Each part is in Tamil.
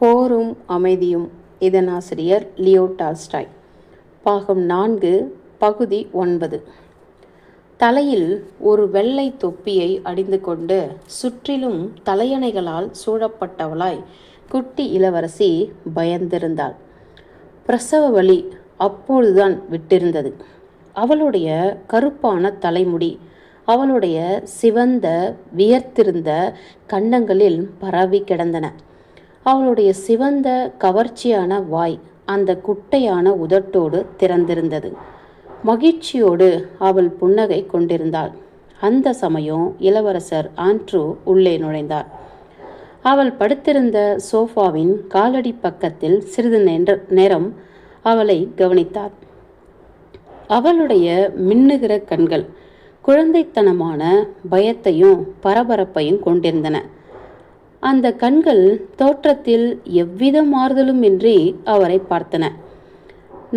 போரும் அமைதியும். இதன் ஆசிரியர் லியோ டால்ஸ்டாய். பாகம் 4, பகுதி 9. தலையில் ஒரு வெள்ளை தொப்பியை அணிந்து கொண்டு சுற்றிலும் தலையணைகளால் சூழப்பட்டவளாய் குட்டி இளவரசி பயந்திருந்தாள். பிரசவ வலி அப்பொழுதுதான் விட்டிருந்தது. அவளுடைய கருப்பான தலைமுடி அவளுடைய சிவந்த வியர்த்திருந்த கன்னங்களில் பரவி கிடந்தன. அவளுடைய சிவந்த கவர்ச்சியான வாய் அந்த குட்டையான உதட்டோடு திறந்திருந்தது. மகிழ்ச்சியோடு அவள் புன்னகை கொண்டிருந்தாள். அந்த சமயம் இளவரசர் ஆண்ட்ரூ உள்ளே நுழைந்தார். அவள் படுத்திருந்த சோஃபாவின் காலடி பக்கத்தில் சிறிது நேரம் அவளை கவனித்தார். அவளுடைய மின்னுகிற கண்கள் குழந்தைத்தனமான பயத்தையும் பரபரப்பையும் கொண்டிருந்தன. அந்த கண்கள் தோற்றத்தில் எவ்வித மாறுதலுமின்றி அவரை பார்த்தன.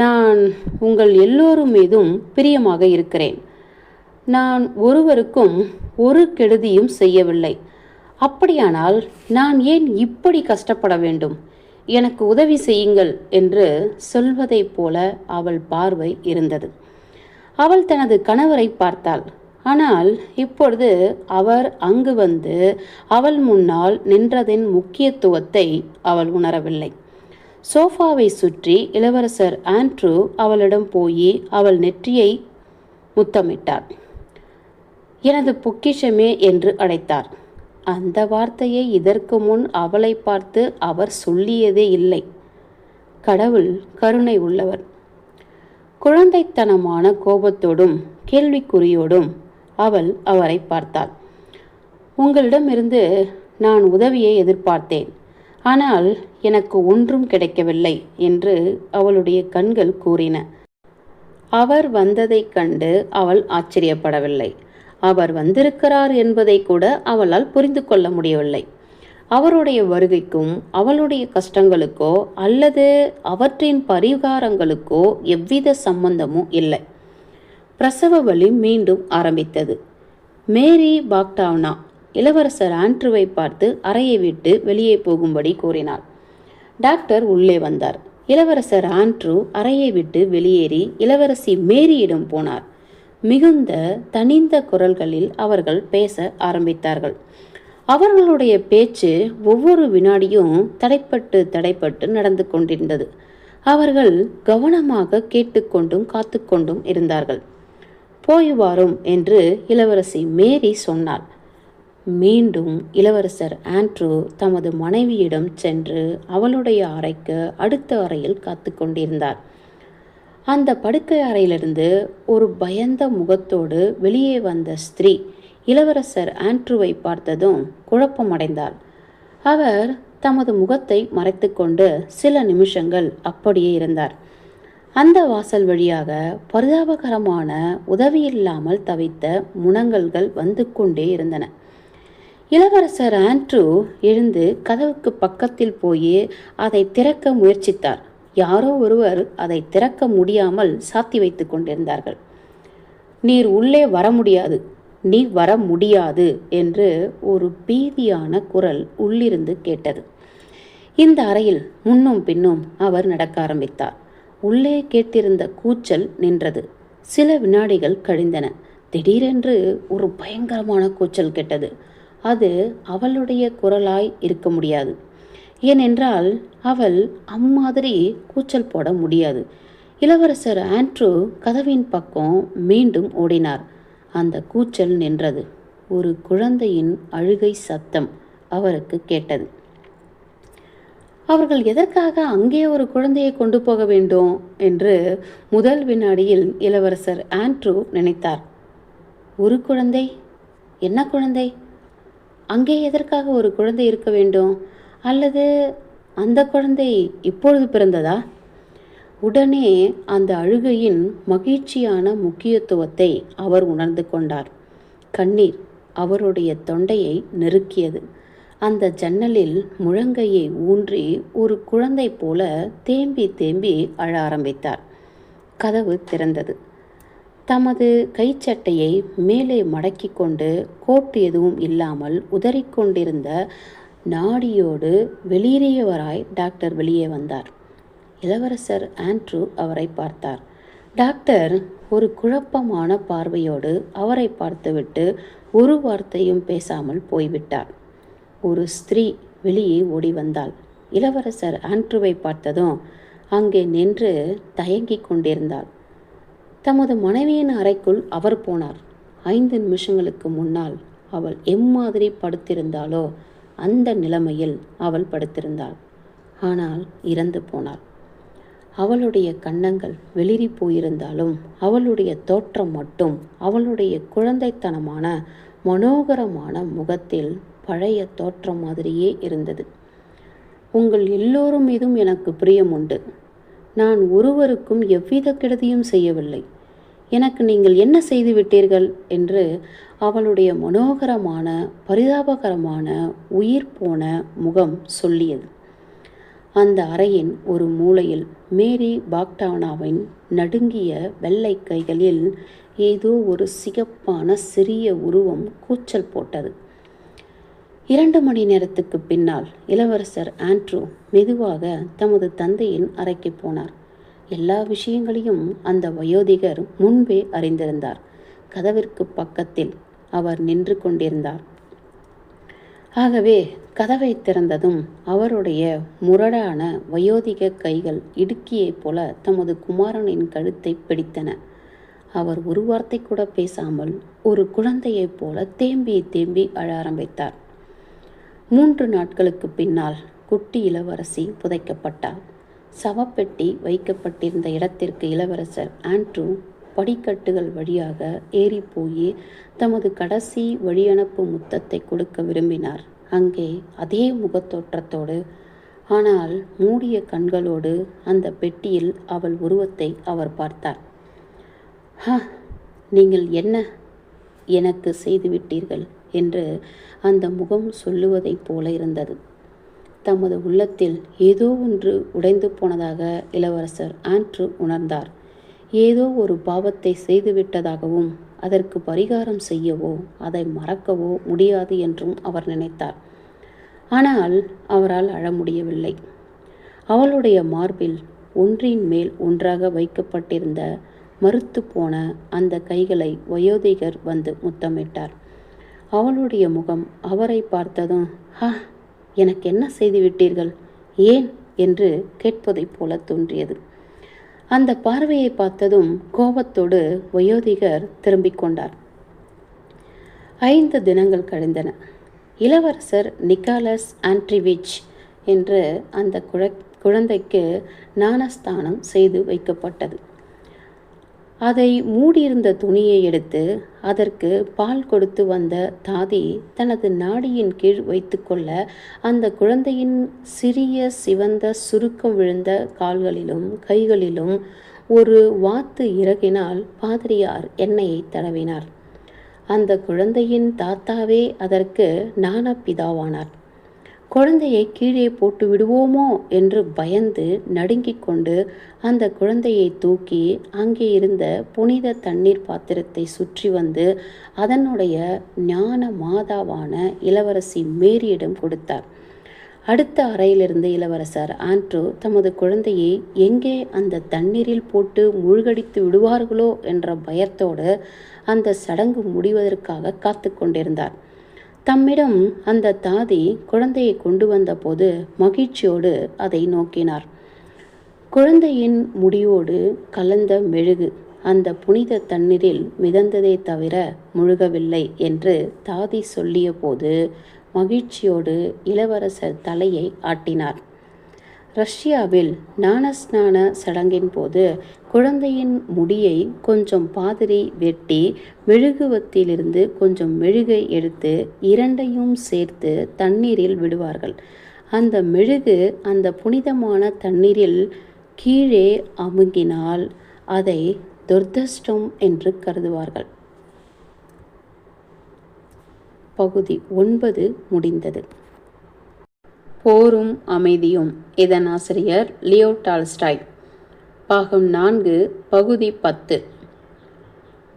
நான் உங்கள் எல்லோரும் மீதும் பிரியமாக இருக்கிறேன். நான் ஒருவருக்கும் ஒரு கெடுதியும் செய்யவில்லை. அப்படியானால் நான் ஏன் இப்படி கஷ்டப்பட வேண்டும்? எனக்கு உதவி செய்யுங்கள் என்று சொல்வதைப் போல அவள் பார்வை இருந்தது. அவள் தனது கணவரை பார்த்தாள். ஆனால் இப்பொழுது அவர் அங்கு வந்து அவள் முன்னால் நின்றதின் முக்கியத்துவத்தை அவள் உணரவில்லை. சோஃபாவை சுற்றி இளவரசர் ஆண்ட்ரூ அவளிடம் போய் அவள் நெற்றியை முத்தமிட்டார். எனது பொக்கிஷமே என்று அழைத்தார். அந்த வார்த்தையை இதற்கு முன் அவளை பார்த்து அவர் சொல்லியதே இல்லை. கடவுள் கருணை உள்ளவர். குழந்தைத்தனமான கோபத்தோடும் கேள்விக்குறியோடும் அவள் அவரை பார்த்தாள். உங்களிடமிருந்து நான் உதவியை எதிர்பார்த்தேன், ஆனால் எனக்கு ஒன்றும் கிடைக்கவில்லை என்று அவளுடைய கண்கள் கூறின. அவர் வந்ததைக் கண்டு அவள் ஆச்சரியப்படவில்லை. அவர் வந்திருக்கிறார் என்பதை கூட அவளால் புரிந்து கொள்ள முடியவில்லை. அவருடைய வருகைக்கும் அவளுடைய கஷ்டங்களுக்கோ அல்லது அவற்றின் பரிகாரங்களுக்கோ எவ்வித சம்பந்தமும் இல்லை. பிரசவ வலி மீண்டும் ஆரம்பித்தது. மேரி பாக்டாவ்னா இளவரசர் ஆண்ட்ரூவை பார்த்து அறையை விட்டு வெளியே போகும்படி கூறினார். டாக்டர் உள்ளே வந்தார். இளவரசர் ஆண்ட்ரூ அறையை விட்டு வெளியேறி இளவரசி மேரியிடம் போனார். மிகுந்த தனிந்த குரல்களில் அவர்கள் பேச ஆரம்பித்தார்கள். அவர்களுடைய பேச்சு ஒவ்வொரு வினாடியும் தடைப்பட்டு நடந்து கொண்டிருந்தது. அவர்கள் கவனமாக கேட்டுக்கொண்டும் காத்துக்கொண்டும் இருந்தார்கள். போய் வாரும் என்று இளவரசி மேரி சொன்னாள். மீண்டும் இளவரசர் ஆண்ட்ரூ தமது மனைவியிடம் சென்று அவளுடைய அறைக்கு அடுத்த அறையில் காத்து கொண்டிருந்தார். அந்த படுக்கை அறையிலிருந்து ஒரு பயந்த முகத்தோடு வெளியே வந்த ஸ்திரீ இளவரசர் ஆண்ட்ரூவை பார்த்ததும் குழப்பமடைந்தாள். அவர் தமது முகத்தை மறைத்து கொண்டு சில நிமிஷங்கள் அப்படியே இருந்தார். அந்த வாசல் வழியாக பரிதாபகரமான உதவியில்லாமல் தவித்த முனங்கல்கள் வந்து கொண்டே இருந்தன. இளவரசர் ஆண்ட்ரூ எழுந்து கதவுக்கு பக்கத்தில் போய் அதை திறக்க முயற்சித்தார். யாரோ ஒருவர் அதை திறக்க முடியாமல் சாத்தி வைத்து கொண்டிருந்தார்கள். நீர் உள்ளே வர முடியாது, நீர் வர முடியாது என்று ஒரு பீதியான குரல் உள்ளிருந்து கேட்டது. இந்த அறையில் முன்னும் பின்னும் அவர் நடக்க ஆரம்பித்தார். உள்ளே கேட்டிருந்த கூச்சல் நின்றது. சில வினாடிகள் கழிந்தன. திடீரென்று ஒரு பயங்கரமான கூச்சல் கேட்டது. அது அவளுடைய குரலாய் இருக்க முடியாது. ஏனென்றால் அவள் அம்மாதிரி கூச்சல் போட முடியாது. இளவரசர் ஆண்ட்ரூ கதவின் பக்கம் மீண்டும் ஓடினார். அந்த கூச்சல் நின்றது. ஒரு குழந்தையின் அழுகை சத்தம் அவருக்கு கேட்டது. அவர்கள் எதற்காக அங்கே ஒரு குழந்தையை கொண்டு போக வேண்டும் என்று முதல் வினாடியில் இளவரசர் ஆண்ட்ரூ நினைத்தார். ஒரு குழந்தை? என்ன குழந்தை? அங்கே எதற்காக ஒரு குழந்தை இருக்க வேண்டும்? அல்லது அந்த குழந்தை இப்பொழுது பிறந்ததா? உடனே அந்த அழுகையின் மகிழ்ச்சியான முக்கியத்துவத்தை அவர் உணர்ந்து கொண்டார். கண்ணீர் அவருடைய தொண்டையை நெருக்கியது. அந்த ஜன்னலில் முழங்கையை ஊன்றி ஒரு குழந்தை போல தேம்பி தேம்பி அழ ஆரம்பித்தார். கதவு திறந்தது. தமது கைச்சட்டையை மேலே மடக்கி கொண்டு கோட்டு எதுவும் இல்லாமல் உதறிக்கொண்டிருந்த நாடியோடு வெளியேறியவராய் டாக்டர் வெளியே வந்தார். இளவரசர் ஆண்ட்ரூ அவரை பார்த்தார். டாக்டர் ஒரு குழப்பமான பார்வையோடு அவரை பார்த்துவிட்டு ஒரு வார்த்தையும் பேசாமல் போய்விட்டார். ஒரு ஸ்திரீ வெளியே ஓடி வந்தாள். இளவரசர் ஆண்ட்ரூவை பார்த்ததும் அங்கே நின்று தயங்கிக் கொண்டிருந்தாள். தமது மனைவியின் அறைக்குள் அவர் போனார். 5 நிமிஷங்களுக்கு முன்னால் அவள் எம்மாதிரி படுத்திருந்தாளோ அந்த நிலைமையில் அவள் படுத்திருந்தாள். ஆனால் இறந்து போனாள். அவளுடைய கன்னங்கள் வெளிரி போயிருந்தாலும் அவளுடைய தோற்றம் மட்டும் அவளுடைய குழந்தைத்தனமான மனோகரமான முகத்தில் பழைய தோற்றம் மாதிரியே இருந்தது. உங்கள் எல்லோரும் மீதும் எனக்கு பிரியம் உண்டு. நான் ஒருவருக்கும் எவ்வித கெடுதியும் செய்யவில்லை. எனக்கு நீங்கள் என்ன செய்து விட்டீர்கள் என்று அவளுடைய மனோகரமான பரிதாபகரமான உயிர் போன முகம் சொல்லியது. அந்த அறையின் ஒரு மூலையில் மேரி பாக்டானாவின் நடுங்கிய வெள்ளை கைகளில் ஏதோ ஒரு சிகப்பான சிறிய உருவம் கூச்சல் போட்டது. 2 மணி நேரத்துக்கு பின்னால் இளவரசர் ஆண்ட்ரூ மெதுவாக தமது தந்தையின் அறைக்கு போனார். எல்லா விஷயங்களையும் அந்த வயோதிகர் முன்பே அறிந்திருந்தார். கதவிற்கு பக்கத்தில் அவர் நின்று கொண்டிருந்தார். ஆகவே கதவை திறந்ததும் அவருடைய முரடான வயோதிக கைகள் இடுக்கியைப் போல தமது குமாரனின் கழுத்தை பிடித்தன. அவர் ஒரு வார்த்தை கூட பேசாமல் ஒரு குழந்தையைப் போல தேம்பி தேம்பி அழ ஆரம்பித்தார். 3 நாட்களுக்கு பின்னால் குட்டி இளவரசி புதைக்கப்பட்டார். சவப்பெட்டி வைக்கப்பட்டிருந்த இடத்திற்கு இளவரசர் ஆண்ட்ரூ படிக்கட்டுகள் வழியாக ஏறி போய் தமது கடைசி வழியனுப்பு முத்தத்தை கொடுக்க விரும்பினார். அங்கே அதே முகத்தோற்றத்தோடு, ஆனால் மூடிய கண்களோடு அந்த பெட்டியில் அவள் உருவத்தை அவர் பார்த்தார். நீங்கள் என்ன எனக்கு செய்துவிட்டீர்கள் என்று அந்த முகம் சொல்லுவதைப் போல இருந்தது. தமது உள்ளத்தில் ஏதோ ஒன்று உடைந்து போனதாக இளவரசர் ஆண்ட்ரூ உணர்ந்தார். ஏதோ ஒரு பாவத்தை செய்துவிட்டதாகவும் அதற்கு பரிகாரம் செய்யவோ அதை மறக்கவோ முடியாது என்றும் அவர் நினைத்தார். ஆனால் அவரால் அழ முடியவில்லை. அவளுடைய மார்பில் ஒன்றின் மேல் ஒன்றாக வைக்கப்பட்டிருந்த மறுத்து போன அந்த கைகளை வயோதிகர் வந்து முத்தமிட்டார். அவளுடைய முகம் அவரை பார்த்ததும் எனக்கு என்ன செய்துவிட்டீர்கள், ஏன் என்று கேட்பதைப் போல தோன்றியது. அந்த பார்வையை பார்த்ததும் கோபத்தோடு வயோதிகர் திரும்பிக் கொண்டார். 5 தினங்கள் கழிந்தன. இளவரசர் நிக்காலஸ் ஆண்ட்ரிவிச் என்று அந்த குழந்தைக்கு ஞானஸ்தானம் செய்து வைக்கப்பட்டது. அதை மூடியிருந்த துணியை எடுத்து அதற்கு பால் கொடுத்து வந்த தாதி தனது நாடியின் கீழ் வைத்துக்கொள்ள அந்த குழந்தையின் சிறிய சிவந்த சுருக்கம் விழுந்த கால்களிலும் கைகளிலும் ஒரு வாத்து இறகினால் பாதிரியார் எண்ணெயை தடவினார். அந்த குழந்தையின் தாத்தாவே அதற்கு ஞானப்பிதாவானார். குழந்தையை கீழே போட்டு விடுவோமோ என்று பயந்து நடுங்கிக் கொண்டு அந்த குழந்தையை தூக்கி அங்கே இருந்த புனித தண்ணீர் பாத்திரத்தை சுற்றி வந்து அதனுடைய ஞான மாதாவான இளவரசி மேரியிடம் கொடுத்தார். அடுத்த அறையிலிருந்து இளவரசர் ஆண்ட்ரூ தமது குழந்தையை எங்கே அந்த தண்ணீரில் போட்டு மூழ்கடித்து விடுவார்களோ என்ற பயத்தோடு அந்த சடங்கு முடிவதற்காக காத்து கொண்டிருந்தார். தம்மிடம் அந்த தாதி குழந்தையை கொண்டு வந்த போது மகிழ்ச்சியோடு அதை நோக்கினார். குழந்தையின் முடியோடு கலந்த மெழுகு அந்த புனித தண்ணீரில் மிதந்ததே தவிர முழுகவில்லை என்று தாதி சொல்லிய போது மகிழ்ச்சியோடு இளவரசர் தலையை ஆட்டினார். ரஷ்யாவில் ஞானஸ்நான சடங்கின் போது குழந்தையின் முடியை கொஞ்சம் பாதிரி வெட்டி மெழுகுவத்திலிருந்து கொஞ்சம் மெழுகை எடுத்து இரண்டையும் சேர்த்து தண்ணீரில் விடுவார்கள். அந்த மெழுகு அந்த புனிதமான தண்ணீரில் கீழே அமுங்கினால் அதை துர்தஷ்டம் என்று கருதுவார்கள். பகுதி 9 முடிந்தது. போரும் அமைதியும். இதன் ஆசிரியர் லியோ டால்ஸ்டாய். பாகம் 4 பகுதி 10.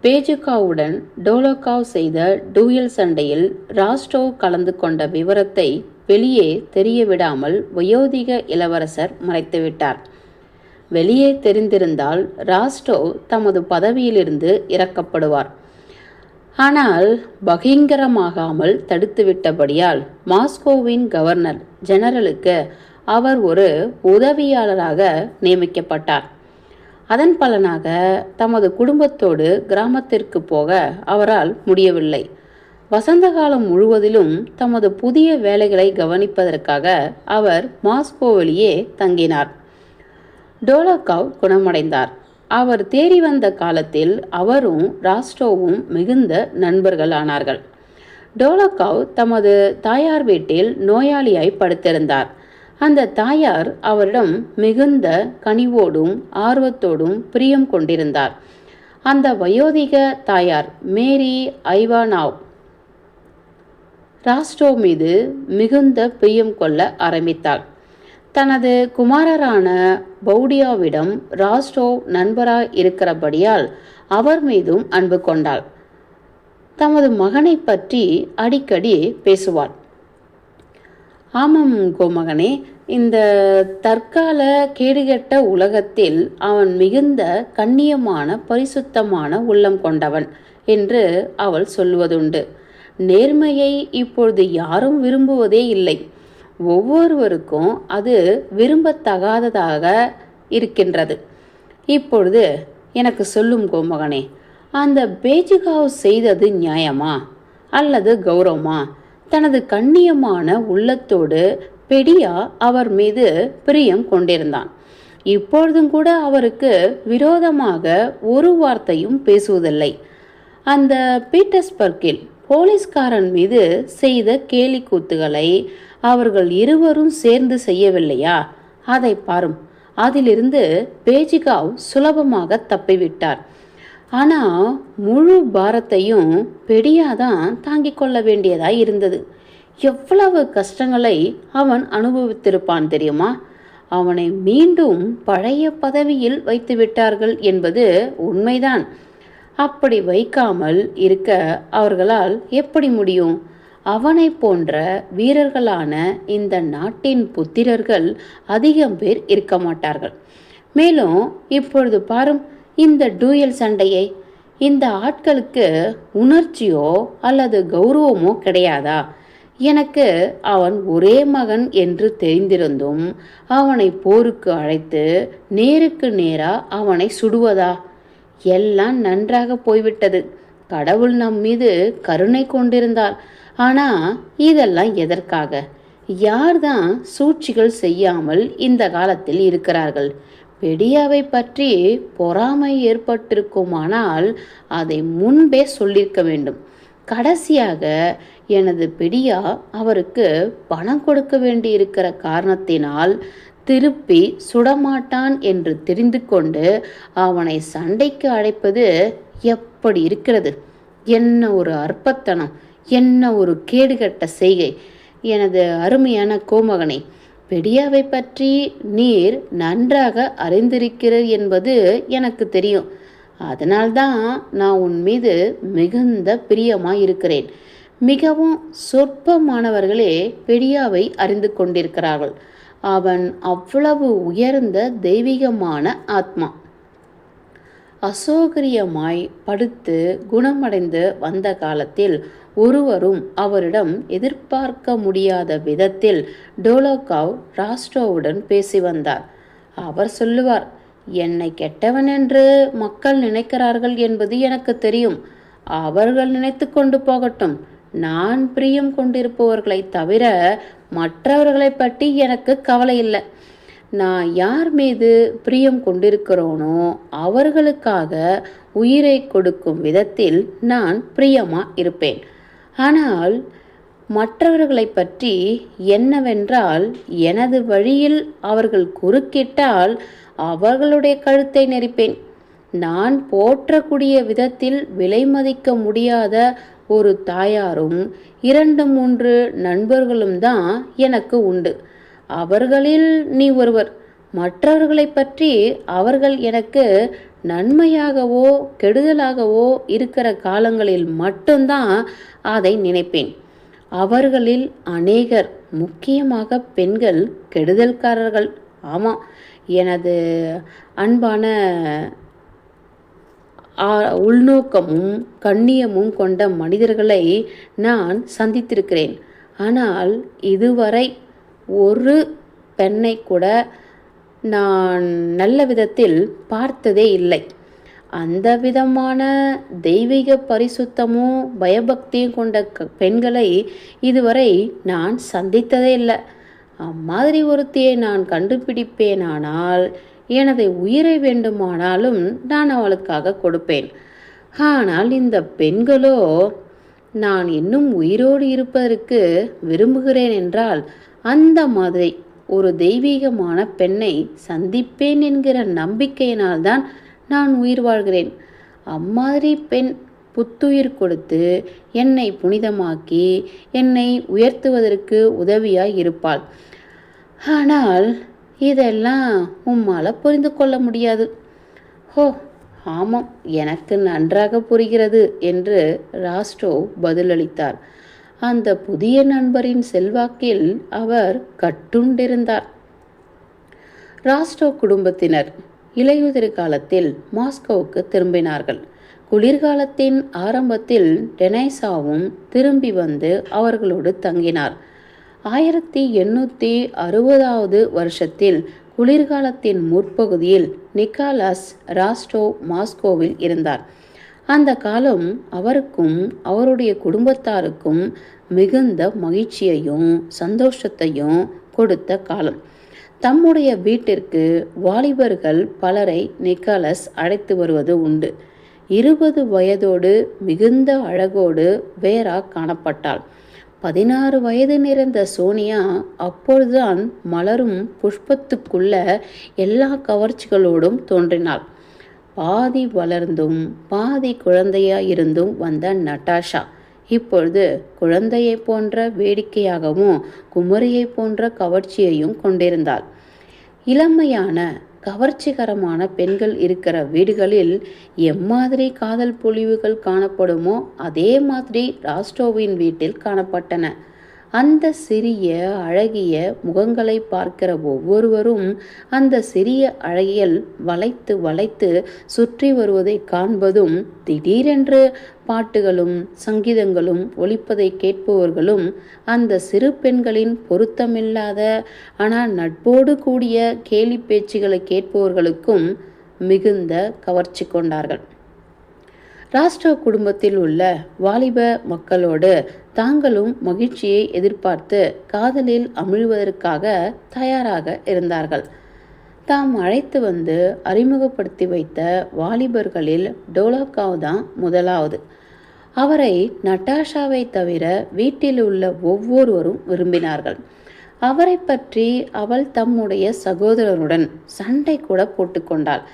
பேஜுகாவுடன் டோலோகாவ் செய்த டூயல் சண்டையில் ராஸ்டோவ் கலந்து கொண்ட விவரத்தை வெளியே தெரிய விடாமல் வயோதிக இளவரசர் மறைத்துவிட்டார். வெளியே தெரிந்திருந்தால் ராஸ்டோவ் தமது பதவியிலிருந்து இறக்கப்படுவார். ஆனால் பகிங்கரமாகாமல் தடுத்துவிட்டபடியால் மாஸ்கோவின் கவர்னர் ஜெனரலுக்கு அவர் ஒரு உதவியாளராக நியமிக்கப்பட்டார். அதன் பலனாக தமது குடும்பத்தோடு கிராமத்திற்கு போக அவரால் முடியவில்லை. வசந்த காலம் முழுவதிலும் தமது புதிய வேலைகளை கவனிப்பதற்காக அவர் மாஸ்கோவிலேயே தங்கினார். டோலோகாவ் குணமடைந்தார். அவர் தேறி வந்த காலத்தில் அவரும் ராஸ்டோவும் மிகுந்த நண்பர்கள் ஆனார்கள். டோலோகாவ் தமது தாயார் வீட்டில் நோயாளியாய் படுத்திருந்தார். அந்த தாயார் அவரிடம் மிகுந்த கனிவோடும் ஆர்வத்தோடும் பிரியம் கொண்டிருந்தார். அந்த வயோதிக தாயார் மேரி ஐவானாவ் ராஸ்டோவ் மீது மிகுந்த பிரியம் கொள்ள ஆரம்பித்தார். தனது குமாரரான பவுடியாவிடம் ராஸ்டோவ் நண்பராய் இருக்கிறபடியால் அவர் மீதும் அன்பு கொண்டாள். தமது மகனை பற்றி அடிக்கடி பேசுவாள். ஆமாம் கோமகனே, இந்த தற்கால கேடுகெட்ட உலகத்தில் அவன் மிகுந்த கண்ணியமான பரிசுத்தமான உள்ளம் கொண்டவன் என்று அவள் சொல்லுவதுண்டு. நேர்மையை இப்பொழுது யாரும் விரும்புவதே இல்லை. ஒவ்வொருவருக்கும் அது விரும்பத்தகாததாக இருக்கின்றது. இப்பொழுது எனக்கு சொல்லும் கோமகனே, அந்த பேஜிகாவ் செய்தது நியாயமா அல்லது கௌரவமா? தனது கண்ணியமான உள்ளத்தோடு பெடியா அவர் மீது பிரியம் கொண்டிருந்தான். இப்பொழுதும் கூட அவருக்கு விரோதமாக ஒரு வார்த்தையும் பேசுவதில்லை. அந்த பீட்டர்ஸ்பர்க்கில் போலீஸ்காரன் மீது செய்த கேலி கூத்துகளை அவர்கள் இருவரும் சேர்ந்து செய்யவில்லையா? அதை பாரும். அதிலிருந்து பேஜிகாவ் சுலபமாக தப்பிவிட்டார். ஆனால் முழு பாரத்தையும் பெடியாதான் தாங்கிக் கொள்ள வேண்டியதாய் இருந்தது. எவ்வளவு கஷ்டங்களை அவன் அனுபவித்திருப்பான் தெரியுமா? அவனை மீண்டும் பழைய பதவியில் வைத்து விட்டார்கள் என்பது உண்மைதான். அப்படி வைக்காமல் இருக்க அவர்களால் எப்படி முடியும்? அவனை போன்ற வீரர்களான இந்த நாட்டின் புத்திரர்கள் அதிகம் பேர் இருக்க மாட்டார்கள். மேலும் இப்பொழுது பாரும் இந்த டூயல் சண்டையை. இந்த ஆட்களுக்கு உணர்ச்சியோ அல்லது கௌரவமோ கிடையாதா? எனக்கு அவன் ஒரே மகன் என்று தெரிந்திருந்தும் அவனை போருக்கு அழைத்து நேருக்கு நேரா அவனை சுடுவதா? எல்லாம் நன்றாக போய்விட்டது. கடவுள் நம் மீது கருணை கொண்டிருந்தார். ஆனால் இதெல்லாம் எதற்காக? யார்தான் சூழ்ச்சிகள் செய்யாமல் இந்த காலத்தில் இருக்கிறார்கள்? பெடியாவை பற்றி பொறாமை ஏற்பட்டிருக்குமானால் அதை முன்பே சொல்லியிருக்க வேண்டும். கடைசியாக எனது பெடியா அவருக்கு பணம் கொடுக்க வேண்டியிருக்கிற காரணத்தினால் திருப்பி சுடமாட்டான் என்று தெரிந்து கொண்டு அவனை சண்டைக்கு அழைப்பது எப்படி இருக்கிறது? என்ன ஒரு அற்பத்தனம், என்ன ஒரு கேடுகட்ட செய்கை! எனது அருமையான கோமகனை, பெடியாவை பற்றி நீர் நன்றாக அறிந்திருக்கிறீர் என்பது எனக்கு தெரியும். அதனால்தான் நான் உன் மீது மிகுந்த பிரியமாய் இருக்கிறேன். மிகவும் சொற்பமானவர்களே பெடியாவை அறிந்து கொண்டிருக்கிறார்கள். அவன் அவ்வளவு உயர்ந்த தெய்வீகமான ஆத்மா. அசௌகரியமாய் படுத்து குணமடைந்து வந்த காலத்தில் ஒருவரும் அவரிடம் எதிர்பார்க்க முடியாத விதத்தில் டோலோகாவ் ராஸ்டோவுடன் பேசி வந்தார். அவர் சொல்லுவார், என்னை கெட்டவன் என்று மக்கள் நினைக்கிறார்கள் என்பது எனக்கு தெரியும். அவர்கள் நினைத்து கொண்டு போகட்டும். நான் பிரியம் கொண்டிருப்பவர்களை தவிர மற்றவர்களை பற்றி எனக்கு கவலை இல்லை. நான் யார் மீது பிரியம் கொண்டிருக்கிறோனோ அவர்களுக்காக உயிரை கொடுக்கும் விதத்தில் நான் பிரியமா இருப்பேன். ஆனால் மற்றவர்களை பற்றி என்னவென்றால், எனது வழியில் அவர்கள் குறுக்கிட்டால் அவர்களுடைய கழுத்தை நெரிப்பேன். நான் போற்றக்கூடிய விதத்தில் விலை மதிக்க முடியாத ஒரு தாயாரும் 2-3 நண்பர்களும் தான் எனக்கு உண்டு. அவர்களில் நீ ஒருவர். மற்றவர்களை பற்றி அவர்கள் எனக்கு நன்மையாகவோ கெடுதலாகவோ இருக்கிற காலங்களில் மட்டும்தான் அதை நினைப்பேன். அவர்களில் அநேகர் முக்கியமாக பெண்கள் கெடுதல்காரர்கள். ஆமாம், எனது அன்பான உள்நோக்கமும் கண்ணியமும் கொண்ட மனிதர்களை நான் சந்தித்திருக்கிறேன். ஆனால் இதுவரை ஒரு பெண்ணை கூட நான் நல்ல விதத்தில் பார்த்ததே இல்லை. அந்த விதமான தெய்வீக பரிசுத்தமும் பயபக்தியும் கொண்ட பெண்களை இதுவரை நான் சந்தித்ததே இல்லை. அம்மாதிரி ஒருத்தியை நான் கண்டுபிடிப்பேனானால் எனது உயிரை வேண்டுமானாலும் நான் அவளுக்காக கொடுப்பேன். ஆனால் இந்த பெண்களோ, நான் இன்னும் உயிரோடு இருப்பதற்கு விரும்புகிறேன் என்றால் அந்த மாதிரி ஒரு தெய்வீகமான பெண்ணை சந்திப்பேன் என்கிற நம்பிக்கையினால்தான் நான் உயிர் வாழ்கிறேன். அம்மாதிரி பெண் புத்துயிர் கொடுத்து என்னை புனிதமாக்கி என்னை உயர்த்துவதற்கு உதவியாய் இருப்பாள். ஆனால் இதெல்லாம் உம்மால் புரிந்து கொள்ள முடியாது. ஹோ, ஆமாம், எனக்கு நன்றாக புரிகிறது என்று ராஸ்டோவ் பதிலளித்தார். அந்த புதிய நண்பரின் செல்வாக்கில் அவர் கட்டுண்டிருந்தார். ராஸ்டோவ் குடும்பத்தினர் இலையுதிர் காலத்தில் மாஸ்கோவுக்கு திரும்பினார்கள். குளிர்காலத்தின் ஆரம்பத்தில் டெனைசாவும் திரும்பி வந்து அவர்களோடு தங்கினார். 1860வது வருஷத்தில் குளிர்காலத்தின் முற்பகுதியில் நிக்கோலாஸ் ராஸ்டோவ் மாஸ்கோவில் இருந்தார். அந்த காலம் அவருக்கும் அவருடைய குடும்பத்தாருக்கும் மிகுந்த மகிழ்ச்சியையும் சந்தோஷத்தையும் கொடுத்த காலம். தம்முடைய வீட்டிற்கு வாலிபர்கள் பலரை நிக்கோலஸ் அழைத்து வருவது உண்டு. 20 வயதோடு மிகுந்த அழகோடு வேரா காணப்பட்டாள். 16 வயது நிறைந்த சோனியா அப்பொழுதுதான் மலரும் புஷ்பத்துக்குள்ள எல்லா கவர்ச்சிகளோடும் தோன்றினாள். பாதி வளர்ந்தும் பாதி குழந்தையாயிருந்தும் வந்த நட்டாஷா இப்பொழுது குழந்தையை போன்ற வேடிக்கையாகவும் குமரியை போன்ற கவர்ச்சியையும் கொண்டிருந்தாள். இளமையான கவர்ச்சிகரமான பெண்கள் இருக்கிற வீடுகளில் எம்மாதிரி காதல் பொழிவுகள் காணப்படுமோ அதே மாதிரி ராஸ்டோவின் வீட்டில் காணப்பட்டன. அந்த சிறிய அழகிய முகங்களை பார்க்கிற ஒவ்வொருவரும் அந்த சிறிய அழகியல் வளைத்து வளைத்து சுற்றி வருவதை காண்பதும், திடீரென்று பாட்டுகளும் சங்கீதங்களும் ஒலிப்பதை கேட்பவர்களும் அந்த சிறு பெண்களின் பொருத்தமில்லாத ஆனால் நட்போடு கூடிய கேலி பேச்சுகளை கேட்பவர்களுக்கும் மிகுந்த கவர்ச்சி கொண்டார்கள். ராஸ்டோவ் குடும்பத்தில் உள்ள வாலிப மக்களோடு தாங்களும் மகிழ்ச்சியை எதிர்பார்த்து காதலில் அமிழ்வதற்காக தயாராக இருந்தார்கள். தாம் அழைத்து வந்து அறிமுகப்படுத்தி வைத்த வாலிபர்களில் டோலோகாவ் தான் முதலாவது. அவரை நட்டாஷாவை தவிர வீட்டில் உள்ள ஒவ்வொருவரும் விரும்பினார்கள். அவரை பற்றி அவள் தம்முடைய சகோதரருடன் சண்டை கூட போட்டுக்கொண்டாள்.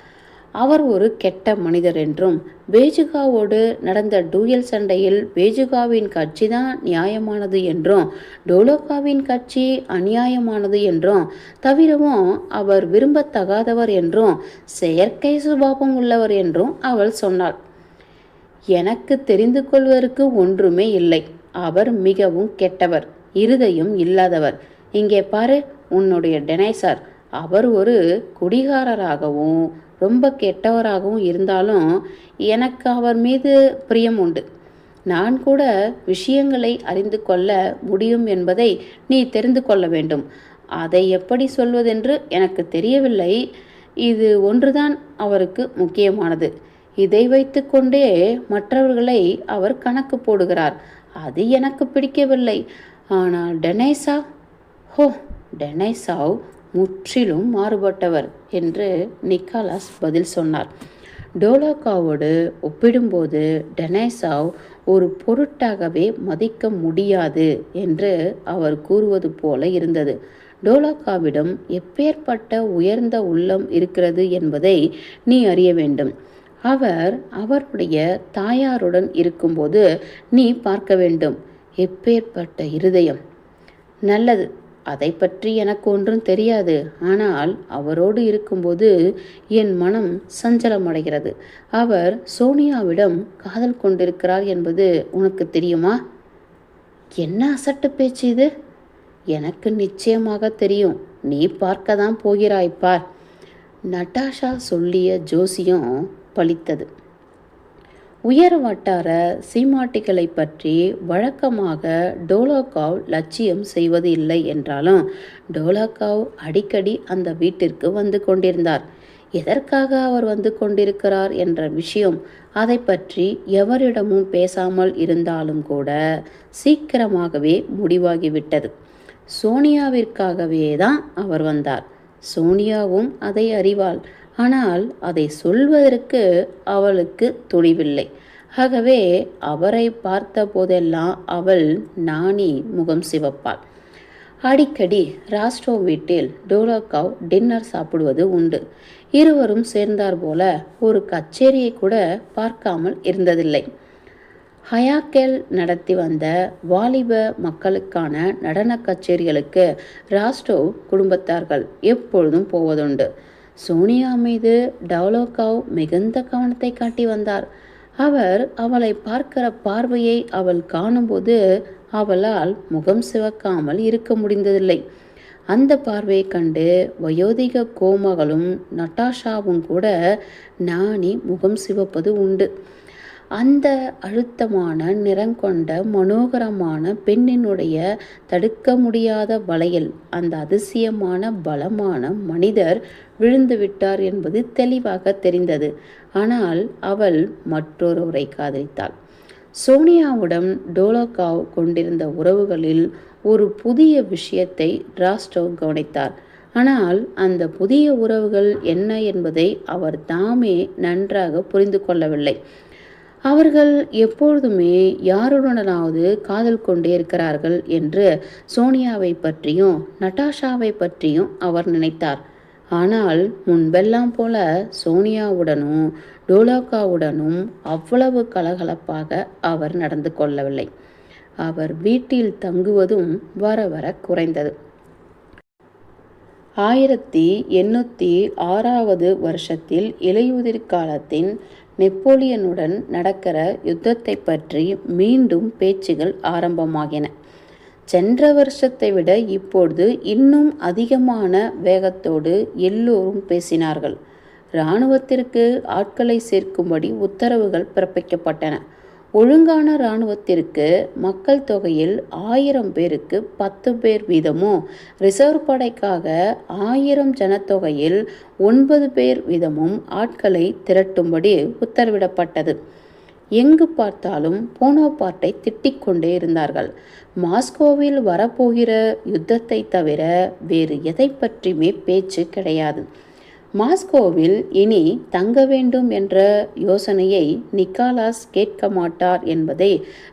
அவர் ஒரு கெட்ட மனிதர் என்றும், பேஜுகாவோடு நடந்த டூயல் சண்டையில் பேஜுகாவின் கட்சி தான் நியாயமானது என்றும், டோலோகாவின் கட்சி அநியாயமானது என்றும், தவிரவும் அவர் விரும்பத்தகாதவர் என்றும், செயற்கை சுபாவம் உள்ளவர் என்றும் அவள் சொன்னாள். எனக்கு தெரிந்து கொள்வதற்கு ஒன்றுமே இல்லை. அவர் மிகவும் கெட்டவர், இருதயம் இல்லாதவர். இங்கே பாரு, உன்னுடைய டெனைசார். அவர் ஒரு குடிகாரராகவும் ரொம்ப கெட்டவராகவும் இருந்தாலும் எனக்கு அவர் மீது பிரியம் உண்டு. நான் கூட விஷயங்களை அறிந்து கொள்ள முடியும் என்பதை நீ தெரிந்து கொள்ள வேண்டும். அதை எப்படி சொல்வதென்று எனக்கு தெரியவில்லை. இது ஒன்றுதான் அவருக்கு முக்கியமானது. இதை வைத்து கொண்டே மற்றவர்களை அவர் கணக்கு போடுகிறார். அது எனக்கு பிடிக்கவில்லை. ஆனால் டெனைசா, ஹோ, டெனைசாவ் முற்றிலும் மாறுபட்டவர் என்று நிக்கோலாஸ் பதில் சொன்னார். டோலோகாவோடு ஒப்பிடும்போது டெனைசாவ் ஒரு பொருட்டாகவே மதிக்க முடியாது என்று அவர் கூறுவது போல இருந்தது. டோலோகாவிடம் எப்பேற்பட்ட உயர்ந்த உள்ளம் இருக்கிறது என்பதை நீ அறிய வேண்டும். அவர் அவருடைய தாயாருடன் இருக்கும்போது நீ பார்க்க வேண்டும். எப்பேற்பட்ட இருதயம்! நல்லது, அதை பற்றி எனக்கு ஒன்றும் தெரியாது. ஆனால் அவரோடு இருக்கும்போது என் மனம் சஞ்சலமடைகிறது. அவர் சோனியாவிடம் காதல் கொண்டிருக்கிறார் என்பது உனக்கு தெரியுமா? என்ன அசட்டு பேச்சு இது! எனக்கு நிச்சயமாக தெரியும், நீ பார்க்க தான் போகிறாய் பார். நட்டாஷா சொல்லிய ஜோசியம் பலித்தது. உயர் வட்டார சீமாட்டிகளை பற்றி வழக்கமாக டோலோகாவ் லட்சியம் செய்வது இல்லை என்றாலும் டோலோகாவ் அடிக்கடி அந்த வீட்டிற்கு வந்து கொண்டிருந்தார். எதற்காக அவர் வந்து கொண்டிருக்கிறார் என்ற விஷயம் அதை பற்றி எவரிடமும் பேசாமல் இருந்தாலும் கூட சீக்கிரமாகவே முடிவாகிவிட்டது. சோனியாவிற்காகவே தான் அவர் வந்தார். சோனியாவும் அதை அறிவாள். ஆனால் அதை சொல்வதற்கு அவளுக்கு துணிவில்லை. ஆகவே அவரை பார்த்த போதெல்லாம் அவள் நாணி முகம் சிவப்பாள். அடிக்கடி ராஸ்டோ வீட்டில் டோலோகாவ் டின்னர் சாப்பிடுவது உண்டு. இருவரும் சேர்ந்தார் போல ஒரு கச்சேரியை கூட பார்க்காமல் இருந்ததில்லை. ஹயாக்கேல் நடத்தி வந்த வாலிப மக்களுக்கான நடன கச்சேரிகளுக்கு ராஸ்டோ குடும்பத்தார்கள் எப்பொழுதும் போவதுண்டு. சோனியா மீது டோலோகாவ் மிகுந்த கவனத்தை காட்டி வந்தார். அவர் அவளை பார்க்கிற பார்வையை அவள் காணும்போது அவளால் முகம் சிவக்காமல் இருக்க முடிந்ததில்லை. அந்த பார்வையை கண்டு வயோதிக கோமகளும் நட்டாஷாவும் கூட நாணி முகம் சிவப்பது உண்டு. அந்த அழுத்தமான நிறங்கொண்ட மனோகரமான பெண்ணினுடைய தடுக்க முடியாத வலையில் அந்த அதிசயமான பலமான மனிதர் விழுந்து விட்டார் என்பது தெளிவாக தெரிந்தது. ஆனால் அவள் மற்றொருவரை காதலித்தாள். சோனியாவுடன் டோலோகாவ் கொண்டிருந்த உறவுகளில் ஒரு புதிய விஷயத்தை ராஸ்டோ கவனித்தார். ஆனால் அந்த புதிய உறவுகள் என்ன என்பதை அவர் தாமே நன்றாக புரிந்து கொள்ளவில்லை. அவர்கள் எப்பொழுதுமே யாருடனாவது காதல் கொண்டே இருக்கிறார்கள் என்று சோனியாவை பற்றியும் நட்டாஷாவை பற்றியும் அவர் நினைத்தார். ஆனால் முன்பெல்லாம் போல சோனியாவுடனும் டோலோகாவுடனும் அவ்வளவு கலகலப்பாக அவர் நடந்து கொள்ளவில்லை. அவர் வீட்டில் தங்குவதும் வர வர குறைந்தது. 1806 வருஷத்தில் இலையுதிர் காலத்தின் நெப்போலியனுடன் நடக்கிற யுத்தத்தை பற்றி மீண்டும் பேச்சுகள் ஆரம்பமாகின. சென்ற வருஷத்தை விட இப்பொழுது இன்னும் அதிகமான வேகத்தோடு எல்லோரும் பேசினார்கள். இராணுவத்திற்கு ஆட்களை சேர்க்கும்படி உத்தரவுகள் பிறப்பிக்கப்பட்டன. ஒழுங்கான இராணுவத்திற்கு மக்கள் தொகையில் 1000 பேருக்கு 10 பேர் வீதமும், ரிசர்வ் படைக்காக 1000 ஜனத்தொகையில் 9 பேர் வீதமும் ஆட்களை திரட்டும்படி உத்தரவிடப்பட்டது. எங்கு பார்த்தாலும் போனோபார்ட்டை திட்டிக் கொண்டே இருந்தார்கள். மாஸ்கோவில் வரப்போகிற யுத்தத்தை தவிர வேறு எதை பற்றியுமே பேச்சு கிடையாது. மாஸ்கோவில் இனி தங்க வேண்டும் என்ற யோசனையை நிக்காலாஸ் கேட்க மாட்டார் என்பதை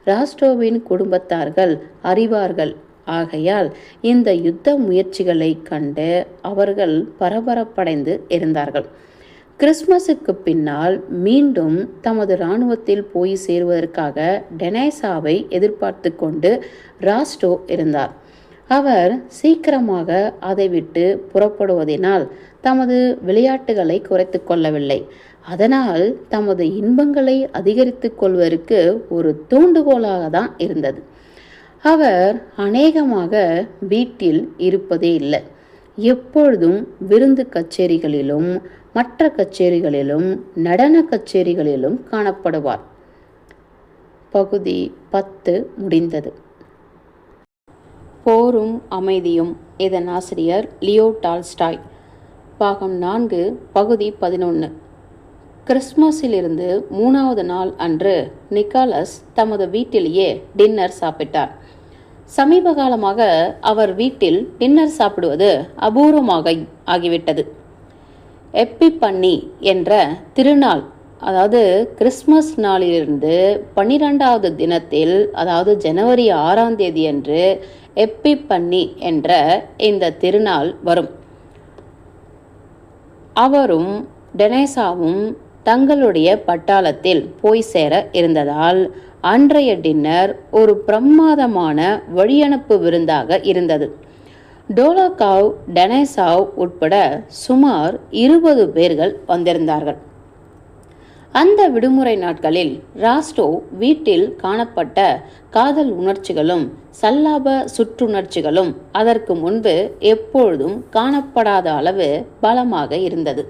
ராஸ்டோவின் குடும்பத்தார்கள் அறிவார்கள். ஆகையால் இந்த யுத்த முயற்சிகளை கண்டு அவர்கள் பரபரப்படைந்து இருந்தார்கள். கிறிஸ்மஸுக்கு பின்னால் மீண்டும் தமது இராணுவத்தில் போய் சேருவதற்காக டெனேசாவை எதிர்பார்த்து கொண்டு ராஸ்டோ இருந்தார். அவர் சீக்கிரமாக அதை விட்டு புறப்படுவதினால் தமது விளையாட்டுகளை குறைத்து கொள்ளவில்லை. அதனால் தமது இன்பங்களை அதிகரித்து கொள்வதற்கு ஒரு தூண்டுகோலாக தான் இருந்தது. அவர் அநேகமாக வீட்டில் இருப்பதே இல்லை. எப்பொழுதும் விருந்து கச்சேரிகளிலும் மற்ற கச்சேரிகளிலும் நடன கச்சேரிகளிலும் காணப்படுவார். பகுதி 10 முடிந்தது. போரும் அமைதியும். இதன் ஆசிரியர் லியோ டால்ஸ்டாய். பாகம் 4 பகுதி 11. கிறிஸ்மஸிலிருந்து 3வது நாள் அன்று நிக்காலஸ் தமது வீட்டிலேயே டின்னர் சாப்பிட்டார். சமீப காலமாக அவர் வீட்டில் டின்னர் சாப்பிடுவது அபூர்வமாக ஆகிவிட்டது. எப்பிபன்னி என்ற திருநாள், அதாவது கிறிஸ்மஸ் நாளிலிருந்து 12வது தினத்தில், அதாவது ஜனவரி 6ஆம் தேதி அன்று எப்பிபன்னி என்ற இந்த திருநாள் வரும். அவரும் டெனேசாவும் தங்களுடைய பட்டாளத்தில் போய் சேர இருந்ததால் அன்றைய டின்னர் ஒரு பிரமாதமான வழியனுப்பு விருந்தாக இருந்தது. டோலோகாவ், டெனேசாவ் உட்பட சுமார் 20 பேர்கள் வந்திருந்தார்கள். அந்த விடுமுறை நாட்களில் ராஸ்டோ வீட்டில் காணப்பட்ட காதல் உணர்ச்சிகளும் சல்லாப சுற்றுணர்ச்சிகளும் அதற்கு முன்பு எப்பொழுதும் காணப்படாத அளவு பலமாக இருந்தது.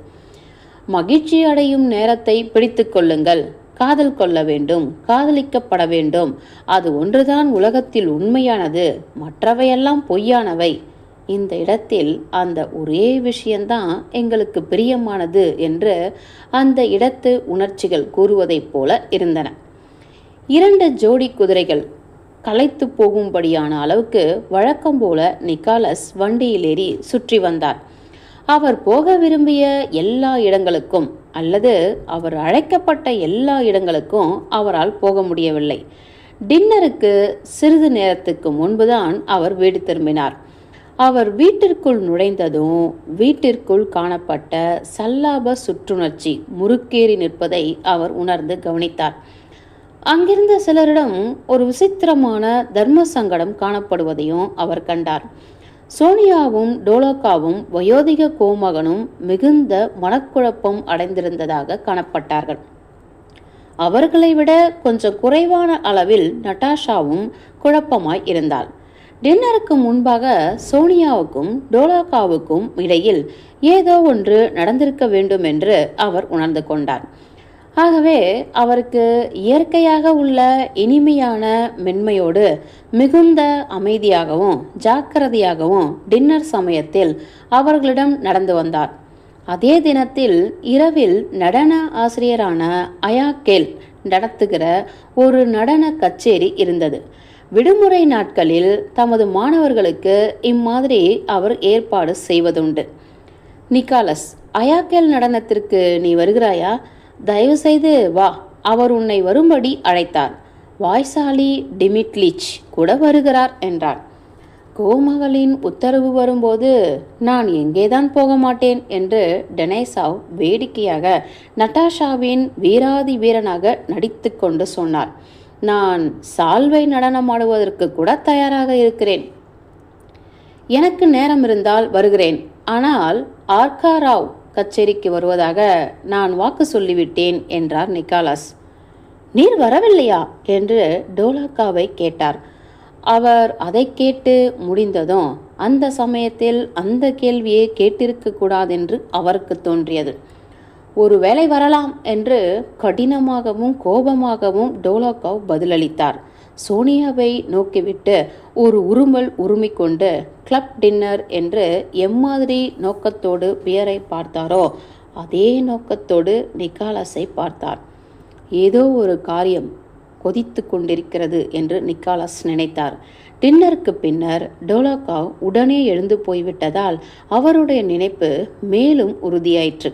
மகிழ்ச்சி அடையும் நேரத்தை பிடித்து கொள்ளுங்கள், காதல் கொள்ள வேண்டும், காதலிக்கப்பட வேண்டும், அது ஒன்றுதான் உலகத்தில் உண்மையானது, மற்றவையெல்லாம் பொய்யானவை, இந்த இடத்தில் அந்த ஒரே விஷயந்தான் எங்களுக்கு பிரியமானது என்று அந்த இடத்து உணர்ச்சிகள் கூறுவதைப் போல இருந்தன. 2 ஜோடி குதிரைகள் களைத்து போகும்படியான அளவுக்கு வழக்கம் போல நிக்காலஸ் வண்டியிலேறி சுற்றி வந்தார். அவர் போக விரும்பிய எல்லா இடங்களுக்கும் அல்லது அவர் அழைக்கப்பட்ட எல்லா இடங்களுக்கும் அவரால் போக முடியவில்லை. டின்னருக்கு சிறிது நேரத்துக்கு முன்புதான் அவர் வீடு திரும்பினார். அவர் வீட்டிற்குள் நுழைந்ததும் வீட்டிற்குள் காணப்பட்ட சல்லாப சுற்றுணர்ச்சி முறுக்கேறி நிற்பதை அவர் உணர்ந்து கவனித்தார். அங்கிருந்த சிலரிடம் ஒரு விசித்திரமான தர்ம சங்கடம் காணப்படுவதையும் அவர் கண்டார். சோனியாவும் டோலோக்காவும் வயோதிக கோமகனும் மிகுந்த மனக்குழப்பம் அடைந்திருந்ததாக காணப்பட்டார்கள். அவர்களை விட கொஞ்சம் குறைவான அளவில் நட்டாஷாவும் குழப்பமாய் இருந்தாள். டின்னருக்கு முன்பாக சோனியாவுக்கும் டோலோக்காவுக்கும் இடையில் ஏதோ ஒன்று நடந்திருக்க வேண்டும் என்று அவர் உணர்ந்து கொண்டார். ஆகவே அவருக்கு இயற்கையாக உள்ள இனிமையான மென்மையோடு மிகுந்த அமைதியாகவும் ஜாக்கிரதையாகவும் டின்னர் சமயத்தில் அவர்களிடம் நடந்து வந்தார். அதே தினத்தில் இரவில் நடன ஆசிரியரான அயாக்கேல் நடத்துகிற ஒரு நடன கச்சேரி இருந்தது. விடுமுறை நாட்களில் தமது மாணவர்களுக்கு இம்மாதிரி அவர் ஏற்பாடு செய்வதுண்டு. நிக்காலஸ், அயாக்கேல் நடனத்திற்கு நீ வருகிறாயா? தயவு செய்து வா, அவர் உன்னை வரும்படி அழைத்தார். வாய்சாலி டிமிட்லிச் கூட வருகிறார் என்றார். கோமகளின் உத்தரவு வரும்போது நான் எங்கேதான் போக மாட்டேன் என்று டெனேசாவ் வேடிக்கையாக நட்டாஷாவின் வீராதி வீரனாக நடித்து கொண்டு சொன்னார். நான் சால்வை நடனமாடுவதற்கு கூட தயாராக இருக்கிறேன். எனக்கு நேரம் இருந்தால் வருகிறேன். ஆனால் ஆர்காராவ் கச்சேரிக்கு வருவதாக நான் வாக்கு சொல்லிவிட்டேன் என்றார் நிக்காலஸ். நீர் வரவில்லையா என்று டோலாக்காவை கேட்டார். அவர் அதை கேட்டு முடிந்ததும் அந்த சமயத்தில் அந்த கேள்வியை கேட்டிருக்க கூடாதென்று அவருக்கு தோன்றியது. ஒருவேளை வரலாம் என்று கடினமாகவும் கோபமாகவும் டோலாக்காவ் பதிலளித்தார். சோனியாவை நோக்கிவிட்டு ஒரு உருமல் உருமிக்கொண்டு கிளப் டின்னர் என்று எம்மாதிரி நோக்கத்தோடு பியரை பார்த்தாரோ அதே நோக்கத்தோடு நிக்காலஸை பார்த்தார். ஏதோ ஒரு காரியம் கொதித்து கொண்டிருக்கிறது என்று நிக்காலஸ் நினைத்தார். டின்னருக்கு பின்னர் டோலாக்காவ் உடனே எழுந்து போய்விட்டதால் அவருடைய நினைப்பு மேலும் உறுதியாயிற்று.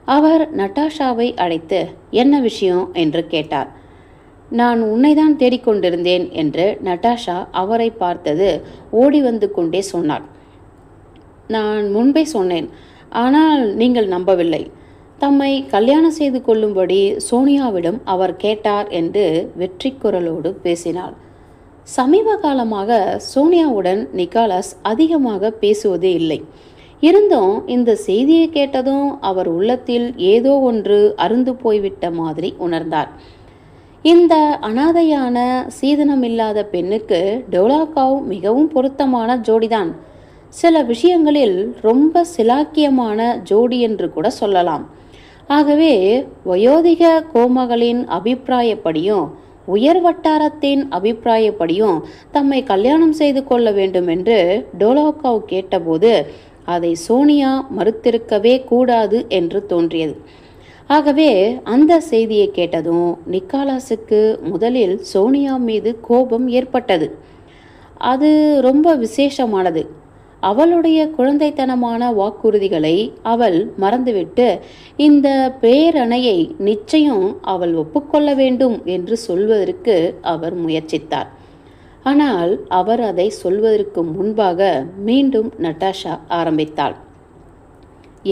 அவர் நட்டாஷாவை அழைத்து என்ன விஷயம் என்று கேட்டார். நான் உன்னைதான் தேடிக்கொண்டிருந்தேன் என்று நட்டாஷா அவரை பார்த்தது ஓடி வந்து கொண்டே சொன்னார். நான் முன்பே சொன்னேன், ஆனால் நீங்கள் நம்பவில்லை. தம்மை கல்யாணம் செய்து கொள்ளும்படி சோனியாவிடம் அவர் கேட்டார் என்று வெற்றி குரலோடு பேசினார். சமீப காலமாக சோனியாவுடன் நிக்காலஸ் அதிகமாக பேசுவதே இல்லை. இருந்தும் இந்த செய்தியை கேட்டதும் அவர் உள்ளத்தில் ஏதோ ஒன்று அருந்து போய்விட்ட மாதிரி உணர்ந்தார். இந்த அனாதையான சீதனமில்லாத பெண்ணுக்கு டோலாக்காவ் மிகவும் பொருத்தமான ஜோடிதான். சில விஷயங்களில் ரொம்ப சிலாக்கியமான ஜோடி என்று கூட சொல்லலாம். ஆகவே வயோதிக கோமகளின் அபிப்பிராயப்படியும் உயர் வட்டாரத்தின் அபிப்பிராயப்படியும் தம்மை கல்யாணம் செய்து கொள்ள வேண்டும் என்று டோலாக்காவ் கேட்டபோது அதை சோனியா மறுத்திருக்கவே கூடாது என்று தோன்றியது. ஆகவே அந்த செய்தியை கேட்டதும் நிக்காலஸுக்கு முதலில் சோனியா மீது கோபம் ஏற்பட்டது. அது ரொம்ப விசேஷமானது. அவளுடைய குழந்தைத்தனமான வாக்குறுதிகளை அவள் மறந்துவிட்டு இந்த பேரணையை நிச்சயம் அவள் ஒப்புக்கொள்ள வேண்டும் என்று சொல்வதற்கு அவர் முயற்சித்தார். ஆனால் அவர் அதை சொல்வதற்கு முன்பாக மீண்டும் நட்டாஷா ஆரம்பித்தாள்.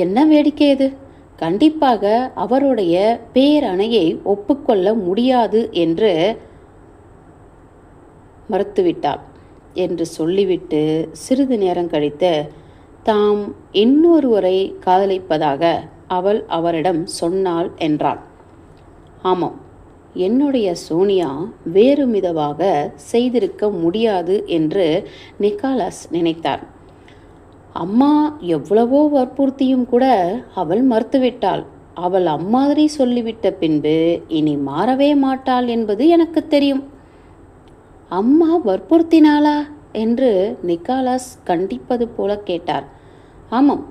என்ன வேடிக்கை இது! கண்டிப்பாக அவருடைய பேரணையை ஒப்புக்கொள்ள முடியாது என்று மறுத்துவிட்டாள் என்று சொல்லிவிட்டு சிறிது நேரம் கழித்து தாம் இன்னொருவரை காதலிப்பதாக அவள் அவரிடம் சொன்னாள் என்றாள். ஆமாம், என்னுடைய சோனியா வேறு விதமாக செய்திருக்க முடியாது என்று நிக்காலஸ் நினைத்தார். அம்மா எவ்வளவோ வற்புறுத்தியும் கூட அவள் மறுத்துவிட்டாள். அவள் அம்மாதிரி சொல்லிவிட்ட பின்பு இனி மாறவே மாட்டாள் என்பது எனக்கு தெரியும். அம்மா வற்புறுத்தினாளா என்று நிக்காலஸ் கண்டிப்பது போல கேட்டார். ஆமாம்,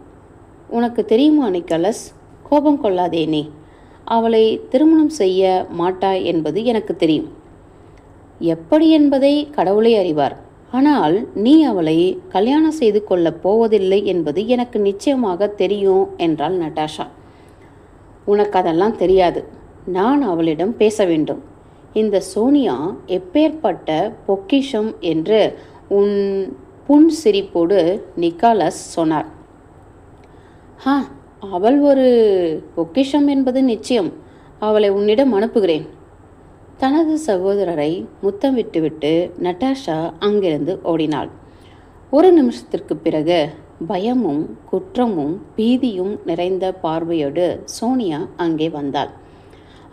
உனக்கு தெரியுமா நிக்காலஸ், கோபம் கொள்ளாதே. நீ அவளை திருமணம் செய்ய மாட்டாய் என்பது எனக்கு தெரியும். எப்படி என்பதை கடவுளே அறிவார். ஆனால் நீ அவளை கல்யாணம் செய்து கொள்ளப் போவதில்லை என்பது எனக்கு நிச்சயமாக தெரியும் என்றாள் நட்டாஷா. உனக்கு அதெல்லாம் தெரியாது. நான் அவளிடம் பேச வேண்டும். இந்த சோனியா எப்பேற்பட்ட பொக்கிஷம் என்று உன் புன்சிரிப்போடு நிக்காலஸ் சொன்னார். அவள் ஒரு பொக்கிஷம் என்பது நிச்சயம். அவளை உன்னிடம் அனுப்புகிறேன். தனது சகோதரரை முத்தம் விட்டுவிட்டு நட்டாஷா அங்கிருந்து ஓடினாள். ஒரு நிமிஷத்திற்கு பிறகு பயமும் குற்றமும் பீதியும் நிறைந்த பார்வையோடு சோனியா அங்கே வந்தாள்.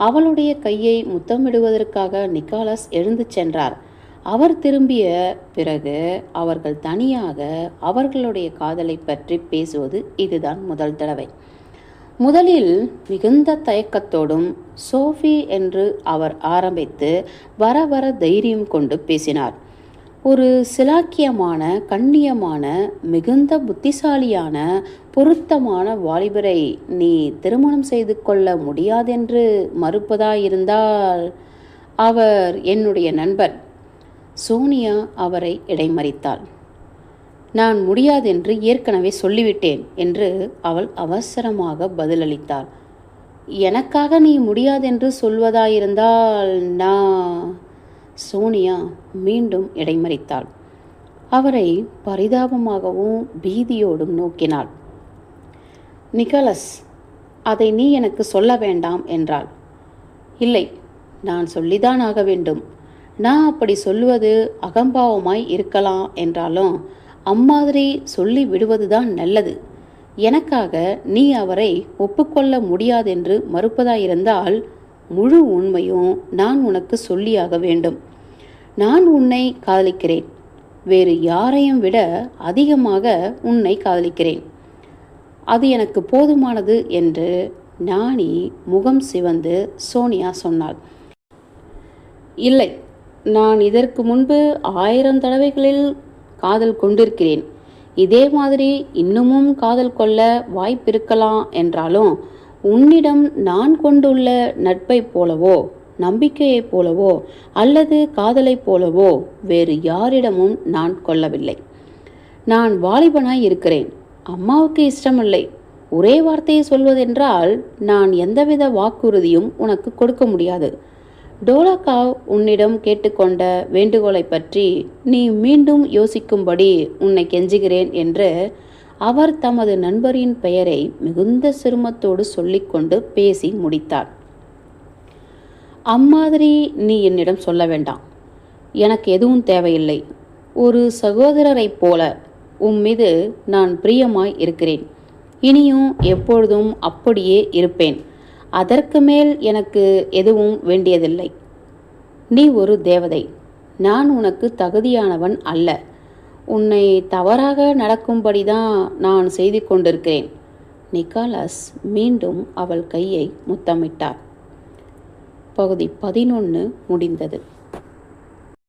அவளுடைய கையை முத்தமிடுவதற்காக நிக்காலஸ் எழுந்து சென்றார். அவர் திரும்பிய பிறகு அவர்கள் தனியாக அவர்களுடைய காதலை பற்றி பேசுவது இதுதான் முதல் தடவை. முதலில் மிகுந்த தயக்கத்தோடும் சோஃபி என்று அவர் ஆரம்பித்து வர வர தைரியம் கொண்டு பேசினார். ஒரு சிலாக்கியமான, கண்ணியமான, மிகுந்த புத்திசாலியான, பொருத்தமான வாலிபரை நீ திருமணம் செய்து கொள்ள முடியாதென்று மறுப்பதாயிருந்தால் அவர் என்னுடைய நண்பர். சோனியா அவரை இடைமறித்தாள். நான் முடியாதென்று ஏற்கனவே சொல்லிவிட்டேன் என்று அவள் அவசரமாக பதிலளித்தாள். எனக்காக நீ முடியாதென்று சொல்வதாயிருந்தால் சோனியா மீண்டும் இடைமறித்தாள். அவரை பரிதாபமாகவும் பீதியோடும் நோக்கினாள். நிக்கலஸ், அதை நீ எனக்கு சொல்ல வேண்டாம் என்றாள். இல்லை, நான் சொல்லிதான் ஆக வேண்டும். நான் அப்படி சொல்லுவது அகம்பாவமாய் இருக்கலாம் என்றாலும் அம்மாதிரி சொல்லி விடுவதுதான் நல்லது. எனக்காக நீ அவரை ஒப்புக்கொள்ள முடியாதென்று மறுப்பதாயிருந்தால் முழு உண்மையும் நான் உனக்கு சொல்லியாக வேண்டும். நான் உன்னை காதலிக்கிறேன். வேறு யாரையும் விட அதிகமாக உன்னை காதலிக்கிறேன். அது எனக்கு போதுமானது என்று ஞானி முகம் சிவந்து சோனியா சொன்னாள். இல்லை, நான் இதற்கு முன்பு 1000 தடவைகளில் காதல் கொண்டிருக்கிறேன். இதே மாதிரி இன்னமும் காதல் கொள்ள வாய்ப்பிருக்கலாம். என்றாலும் உன்னிடம் நான் கொண்டுள்ள நட்பைப் போலவோ, நம்பிக்கையைப் போலவோ, அல்லது காதலைப் போலவோ வேறு யாரிடமும் நான் கொள்ளவில்லை. நான் வாலிபனாய் இருக்கிறேன். அம்மாவுக்கு இஷ்டமில்லை. ஒரே வார்த்தையை சொல்வதென்றால் நான் எந்தவித வாக்குறுதியும் உனக்கு கொடுக்க முடியாது. டோலாக்காவ் உன்னிடம் கேட்டுக்கொண்ட வேண்டுகோளை பற்றி நீ மீண்டும் யோசிக்கும்படி உன்னை கெஞ்சுகிறேன் என்று அவர் தமது நண்பரின் பெயரை மிகுந்த சிரமத்தோடு சொல்லிக்கொண்டு பேசி முடித்தார். அம்மாதிரி நீ என்னிடம் சொல்ல வேண்டாம். எனக்கு எதுவும் தேவையில்லை. ஒரு சகோதரரைப் போல உம்மீது நான் பிரியமாய் இருக்கிறேன். இனியும் எப்பொழுதும் அப்படியே இருப்பேன். அதற்கு மேல் எனக்கு எதுவும் வேண்டியதில்லை. நீ ஒரு தேவதை. நான் உனக்கு தகுதியானவன் அல்ல. உன்னை தவறாக நடக்கும்படிதான் நான் செய்து கொண்டிருக்கிறேன். நிக்காலஸ் மீண்டும் அவள் கையை முத்தமிட்டார். பகுதி 11 முடிந்தது.